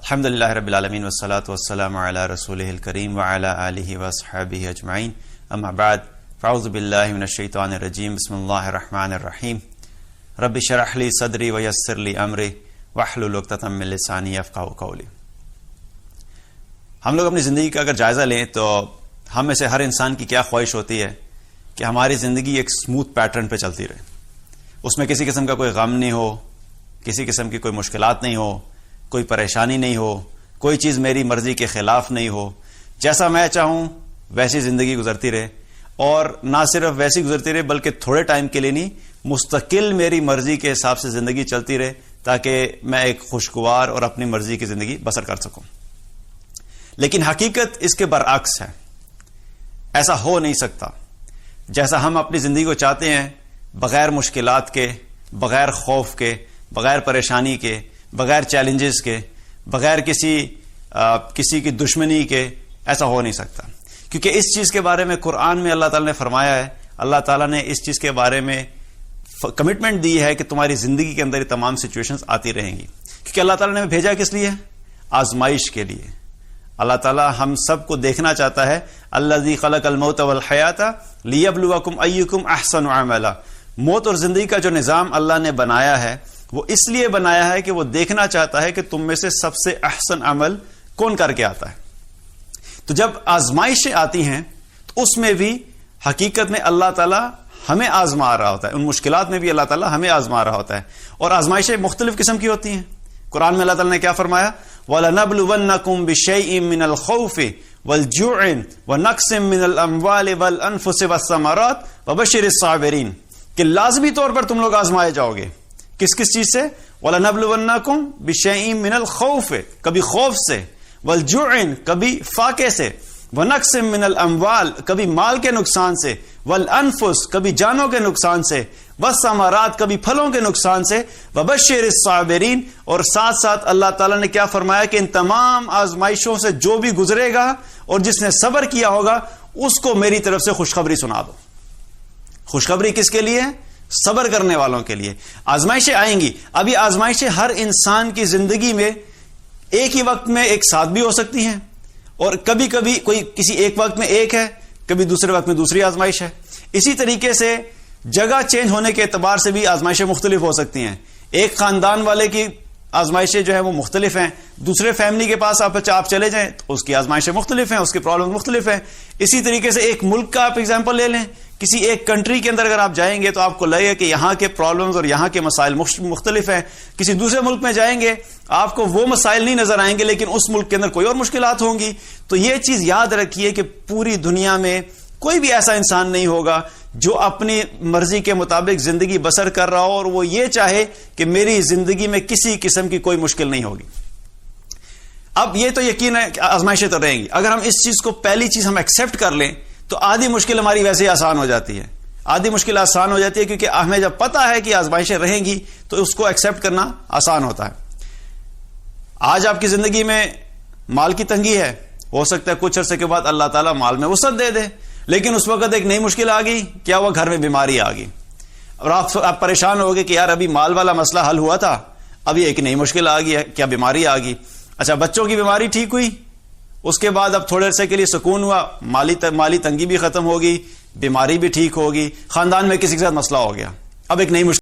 الحمدللہ رب العالمین والصلاة والسلام علی رسولہ الکریم وعلی آلہ واصحابہ اجمعین اما بعد فاعوذ باللہ من الشیطان الرجیم بسم اللہ الرحمن الرحیم رب اشرح لی صدری ویسر لی امری واحلل عقدۃ من لسانی یفقہوا قولی۔ ہم لوگ اپنی زندگی کا اگر جائزہ لیں تو ہم میں سے ہر انسان کی کیا خواہش ہوتی ہے کہ ہماری زندگی ایک سموتھ پیٹرن پہ چلتی رہے، اس میں کسی قسم کا کوئی غم نہیں ہو، کسی قسم کی کوئی مشکلات نہیں ہو، کوئی پریشانی نہیں ہو، کوئی چیز میری مرضی کے خلاف نہیں ہو، جیسا میں چاہوں ویسی زندگی گزرتی رہے، اور نہ صرف ویسی گزرتی رہے بلکہ تھوڑے ٹائم کے لیے نہیں، مستقل میری مرضی کے حساب سے زندگی چلتی رہے تاکہ میں ایک خوشگوار اور اپنی مرضی کی زندگی بسر کر سکوں۔ لیکن حقیقت اس کے برعکس ہے، ایسا ہو نہیں سکتا۔ جیسا ہم اپنی زندگی کو چاہتے ہیں، بغیر مشکلات کے، بغیر خوف کے، بغیر پریشانی کے، بغیر چیلنجز کے، بغیر کسی کی دشمنی کے، ایسا ہو نہیں سکتا، کیونکہ اس چیز کے بارے میں قرآن میں اللہ تعالیٰ نے فرمایا ہے، اللہ تعالیٰ نے اس چیز کے بارے میں کمٹمنٹ دی ہے کہ تمہاری زندگی کے اندر یہ تمام سچویشنز آتی رہیں گی، کیونکہ اللہ تعالیٰ نے بھیجا کس لیے؟ آزمائش کے لیے۔ اللہ تعالیٰ ہم سب کو دیکھنا چاہتا ہے، الذی خلق الموت والحیات لیبلوکم ایکم احسن عملا۔ موت اور زندگی کا جو نظام اللہ نے بنایا ہے وہ اس لیے بنایا ہے کہ وہ دیکھنا چاہتا ہے کہ تم میں سے سب سے احسن عمل کون کر کے آتا ہے۔ تو جب آزمائشیں آتی ہیں تو اس میں بھی حقیقت میں اللہ تعالیٰ ہمیں آزما رہا ہوتا ہے، ان مشکلات میں بھی اللہ تعالیٰ ہمیں آزما رہا ہوتا ہے، اور آزمائشیں مختلف قسم کی ہوتی ہیں۔ قرآن میں اللہ تعالیٰ نے کیا فرمایا؟ وَلَنَبْلُوَنَّكُمْ بِشَيْءٍ مِّنَ الْخَوْفِ وَالْجُوعِ وَنَقْصٍ مِّنَ الْأَمْوَالِ وَالْأَنفُسِ وَالثَّمَرَاتِ وَبَشِّرِ الصَّابِرِينَ، کہ لازمی طور پر تم لوگ آزمائے جاؤ گے۔ کس چیز سے؟ وَلَنَبْلُوَنَّكُمْ بِشَيْءٍ مِّنَ الْخَوْفِ، کبھی خوف سے، وَالْجُوعِ کبھی فاقے سے، وَنَقْصٍ مِّنَ الْأَمْوَالِ کبھی مال کے نقصان سے، وَالْأَنفُسِ کبھی جانوں کے نقصان سے، وَالثَّمَرَاتِ کبھی پھلوں کے نقصان سے، وَبَشِّرِ الصَّابِرِينَ، اور ساتھ ساتھ اللہ تعالیٰ نے کیا فرمایا کہ ان تمام آزمائشوں سے جو بھی گزرے گا اور جس نے صبر کیا ہوگا اس کو میری طرف سے خوشخبری سنا دو۔ خوشخبری کس کے لیے؟ صبر کرنے والوں کے لیے۔ آزمائشیں آئیں گی، ابھی آزمائشیں ہر انسان کی زندگی میں ایک ہی وقت میں ایک ساتھ بھی ہو سکتی ہیں، اور کبھی کبھی کوئی کسی ایک وقت میں ایک ہے، کبھی دوسرے وقت میں دوسری آزمائش ہے۔ اسی طریقے سے جگہ چینج ہونے کے اعتبار سے بھی آزمائشیں مختلف ہو سکتی ہیں۔ ایک خاندان والے کی آزمائشیں جو ہیں وہ مختلف ہیں، دوسرے فیملی کے پاس آپ چلے جائیں تو اس کی آزمائشیں مختلف ہیں، اس کی پرابلم مختلف ہیں۔ اسی طریقے سے ایک ملک کا آپ ایگزامپل لے لیں، کسی ایک کنٹری کے اندر اگر آپ جائیں گے تو آپ کو لگے کہ یہاں کے پرابلمز اور یہاں کے مسائل مختلف ہیں۔ کسی دوسرے ملک میں جائیں گے آپ کو وہ مسائل نہیں نظر آئیں گے لیکن اس ملک کے اندر کوئی اور مشکلات ہوں گی۔ تو یہ چیز یاد رکھیے کہ پوری دنیا میں کوئی بھی ایسا انسان نہیں ہوگا جو اپنی مرضی کے مطابق زندگی بسر کر رہا ہو اور وہ یہ چاہے کہ میری زندگی میں کسی قسم کی کوئی مشکل نہیں ہوگی۔ اب یہ تو یقین ہے کہ آزمائشیں تو رہیں گی، اگر ہم اس چیز کو پہلی چیز ہم ایکسیپٹ کر لیں تو آدھی مشکل ہماری ویسے ہی آسان ہو جاتی ہے، آدھی مشکل آسان ہو جاتی ہے، کیونکہ ہمیں جب پتا ہے کہ آزمائشیں رہیں گی تو اس کو ایکسیپٹ کرنا آسان ہوتا ہے۔ آج آپ کی زندگی میں مال کی تنگی ہے، ہو سکتا ہے کچھ عرصے کے بعد اللہ تعالیٰ مال میں وسعت دے دے، لیکن اس وقت ایک نئی مشکل آ گئی، کیا ہوا؟ گھر میں بیماری آ گئی، اور آپ پریشان ہو گئے کہ یار ابھی مال والا مسئلہ حل ہوا تھا، ابھی ایک نئی مشکل آ گئی ہے، کیا بیماری آ گئی؟ اچھا، بچوں کی بیماری ٹھیک ہوئی، اس کے بعد اب تھوڑے عرصے کے لیے سکون ہوا، مالی تنگی بھی ختم ہوگی، بیماری بھی ٹھیک ہوگی، خاندان میں کسی کے ساتھ مسئلہ ہو گیا، اب ایک نئی مشکل